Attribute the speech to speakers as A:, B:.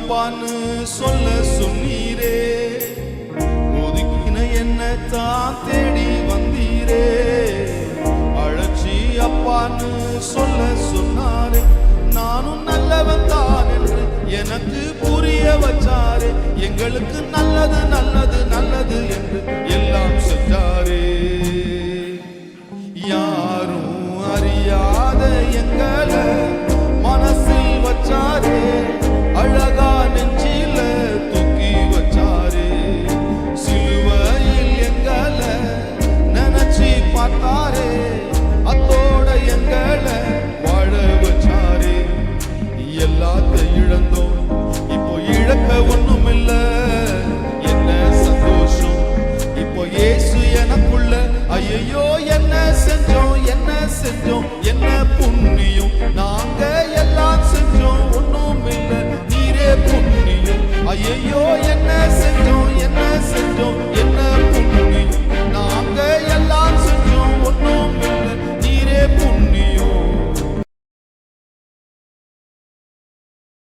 A: அப்பான்னு சொல்ல சொன்னீரே, ஒதுக்கின என்ன தான் தேடி வந்தீரே. அழைச்சி அப்பான்னு சொல்ல சொன்னாரே, நானும் நல்லவன் தான் என்று எனக்கு புரிய வச்சாரே. எங்களுக்கு நல்லது நல்லது நல்லது என்று எல்லாம் செஞ்சாரே. யாரும் அறியாத எங்களை மனசில் வச்சாரே.